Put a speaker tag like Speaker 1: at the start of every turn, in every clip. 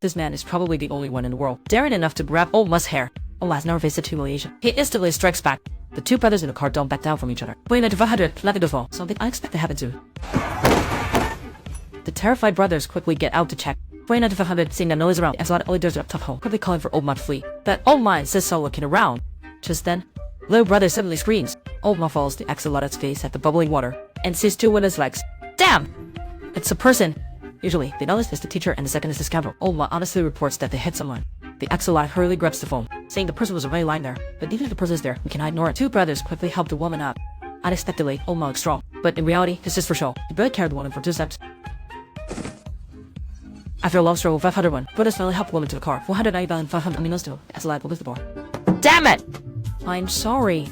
Speaker 1: This man is probably the only one in the world daring enough to grab old Ma's hair. Old has never faced humiliation. He instantly strikes back. The two brothers in the car don't back down from each other. When at 100, let it fall. Something unexpected happened too. The terrified brothers quickly get out to check. When at 100, seeing the noise around, Exiled only does up top hole, quickly calling for old Ma to flee. But old Ma insists so looking around. Just then, little brother suddenly screams. Old Ma falls to Exil's face at the bubbling water and sees two women's legs. Damn! It's a person. Usually, the eldest is the teacher and the second is the scoundrel. Old Ma honestly reports that they hit someone. The Exilite hurriedly grabs the phone, saying the person was already lying there. But even if the person is there, we cannot ignore it. Two brothers quickly help the woman up. Unexpectedly, old Ma looks strong, but in reality, this is for show. He barely carried the woman for 2 steps. After a long struggle, 501, brothers finally help the woman to the car. 490,500 unbeknownst to Exilite will lift the bar. Damn it! I'm sorry.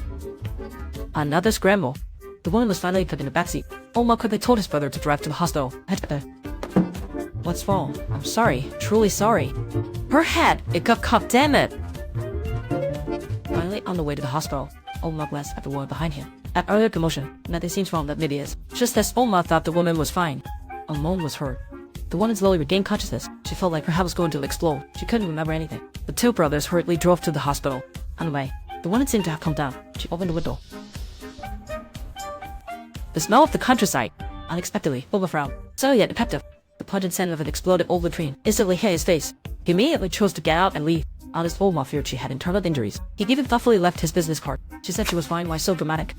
Speaker 1: Another scramble. The woman was finally put in the backseat. Old Ma quickly told his brother to drive to the hospital. What's wrong? I'm sorry. Truly sorry. Her head! It got caught, damn it! Finally, on the way to the hospital, old Ma glanced at the woman behind him. At earlier commotion, nothing seems wrong that maybe is. Just as old Ma thought the woman was fine, a moan was heard. The woman slowly regained consciousness. She felt like her head was going to explode. She couldn't remember anything. The two brothers hurriedly drove to the hospital. On the way, the woman seemed to have calmed down. She opened the window. The smell of the countryside. Unexpectedly, Old Ma frowned. So yet effective. The pungent scent of an exploded old latrine instantly hit his face. He immediately chose to get out and leave. Honest Old Ma feared she had internal injuries. He even thoughtfully left his business card. She said she was fine. Why so dramatic?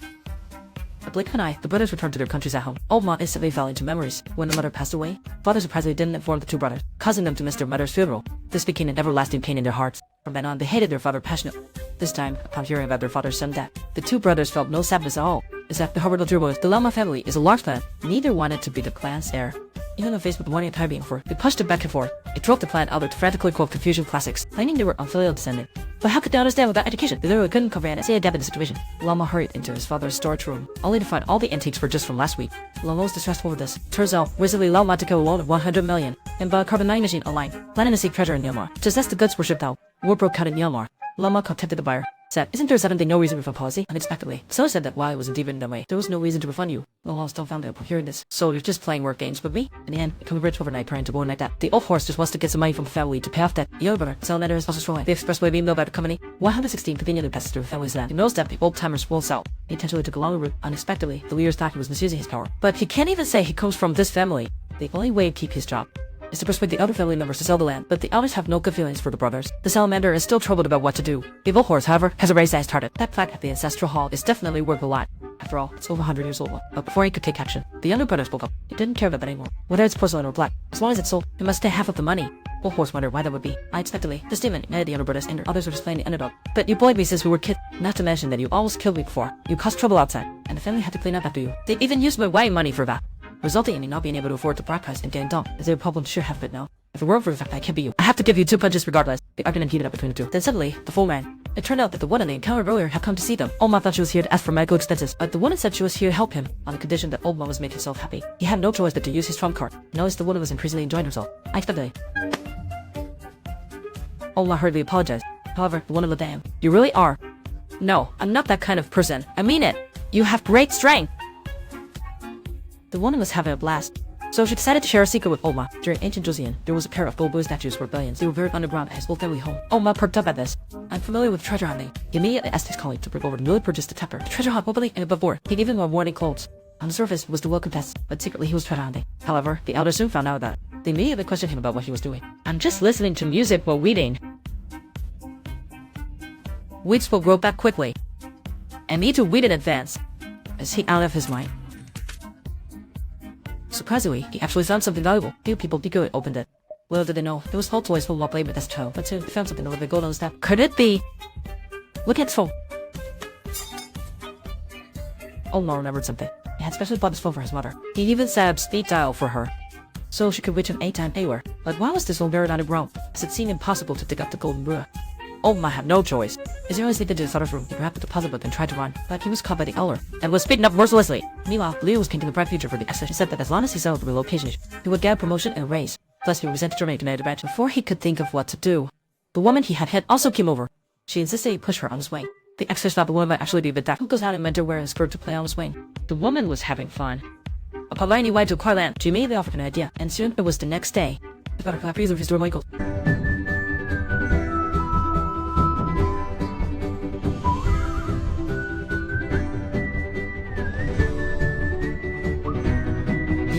Speaker 1: A blink of an eye, the brothers returned to their countries at home. Old Ma instantly fell into memories. When the mother passed away, father surprisingly didn't inform the two brothers, causing them to miss their mother's funeral. This became an everlasting pain in their hearts. From then on, they hated their father passionately. This time, upon hearing about their father's sudden death, the two brothers felt no sadness at all. Except the Harvard was the Lao Ma family is a large clan. Neither wanted to be the clan's heir. Even though faced with wanting a tie being for, they pushed it back and forth. It drove the clan out to frantically quote Confucian classics, claiming they were unfilial descendant. But how could they understand about education? They literally couldn't comprehend and say adapt in the situation. Lao Ma hurried into his father's storage room, only to find all the antiques were just from last week. Lao Ma was distressed over this. Turns out, recently Lao Ma took out a loan of 100 million and bought a carbon mining machine online, planning to seek treasure in Myanmar. Just as the goods were shipped out, war broke out in Myanmar. Lao Ma contacted the buyer. Said, isn't there a 7-day no reason refund policy? Unexpectedly. So said that while it wasn't even that way, there was no reason to refund you. The law still found out upon hearing this. So you're just playing word games with me? In the end, become rich overnight trying to go like that. The old horse just wants to get some money from the family to pay off debt. The other brother, Salamander is also strolling. The expressway being built by the company. 116 conveniently passes through the family's land. He knows that the old timers will sell. He intentionally took a longer route. Unexpectedly, the leader's thought he was misusing his power. But he can't even say he comes from this family. The only way to keep his job is to persuade the other family members to sell the land, but the elders have no good feelings for the brothers. The salamander is still troubled about what to do. The evil horse, however, has a raised-sized target. That plaque at the ancestral hall is definitely worth a lot. After all, it's over 100 years old. But before he could take action, the younger brother spoke up. He didn't care about that anymore. Whether it's porcelain or black, as long as it's sold, he must take half of the money. Old horse wondered why that would be. Unexpectedly, the statement made the younger brothers anger. Others were just playing the underdog. But you bullied me since we were kids. Not to mention that you almost killed me before. You caused trouble outside, and the family had to clean up after you. They even used my wedding money for that, resulting in me not being able to afford the broadcast and getting dumped. Is there a problem? Sure have it now. If it weren't for the fact that I can't be you, I have to give you 2 punches regardless. The argument heated up between the two. Then suddenly, the fool ran. It turned out that the woman they encountered earlier had come to see them. Old Ma thought she was here to ask for medical expenses, but the woman said she was here to help him, on the condition that Old Ma was making himself happy. He had no choice but to use his trump card. Noticed the woman was increasingly enjoying herself. Unexpectedly, Old Ma hurriedly apologized. However, the woman looked at him. You really are? No, I'm not that kind of person. I mean it. You have great strength. The woman was having a blast. So she decided to share a secret with Old Ma. During ancient Joseon, there was a pair of Bobo statues worth billions. They were buried underground at his old family home. Old Ma perked up at this. I'm familiar with treasure hunting. He immediately asked his colleague to bring over the newly purchased temper. The treasure hunt openly and above board. He even wore warning clothes. On the surface was the welcome test, but secretly he was treasure hunting. However, the elders soon found out about it. They immediately questioned him about what he was doing. I'm just listening to music while reading. Weeds will grow back quickly. And me to weed in advance. Is he out of his mind? Surprisingly, he actually found something valuable. Few people eagerly opened it. Little did they know, it was whole toys full of labor as child, but soon they found something over the gold on the step. Could it be? Look at his phone. Old Ma remembered something. He had specially bought this phone for his mother. He even set up speed dial for her, so she could reach him anytime, anywhere. But why was this phone buried underground? As it seemed impossible to dig up the golden ruler. Old Ma had no choice. As he always sneaked into his father's room, he grabbed the deposit book and tried to run, but he was caught by the elder, and was beaten up mercilessly. Meanwhile, Leo was painting the bright future for the exit. He said that as long as he settled the relocation, he would get a promotion and a raise. Thus, he resented Germany to manage the branch. Before he could think of what to do, the woman he had hit also came over. She insisted he push her on his wing. The exorcist thought the woman might actually be a bit dark. Who goes out and meant to wear a skirt to play on his wing? The woman was having fun. Upon learning he went to car land, she immediately offered an idea, and soon it was the next day. The butterfly breathed through his door, Michael.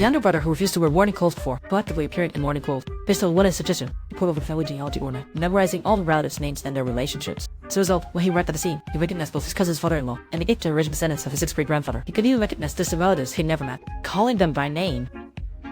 Speaker 1: younger brother who refused to wear morning clothes before, proactively appearing in morning clothes. Based on what is suggestion, he poured over the family genealogy order, memorizing all the relatives' names and their relationships. As a result, when he arrived at the scene, he recognized both his cousin's father-in-law and the 8th generation descendants of his 6th great-grandfather. He could even recognize distant relatives he'd never met, calling them by name.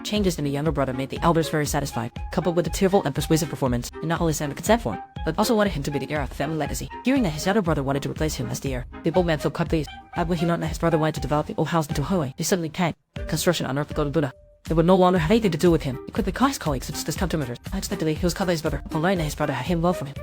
Speaker 1: Changes in the younger brother made the elders very satisfied, coupled with a tearful and persuasive performance, and not only signed a consent form, but also wanted him to be the heir of the family legacy. Hearing that his younger brother wanted to replace him as the heir, the old man felt quite pleased. When he learned that his brother wanted to develop the old house into a highway, they suddenly tagged construction on Earth the Golden Buddha. They would no longer have anything to do with him. He quickly caught his colleagues such as his countermeasures. Unexpectedly, he was caught by his brother upon learning that his brother had him love for him.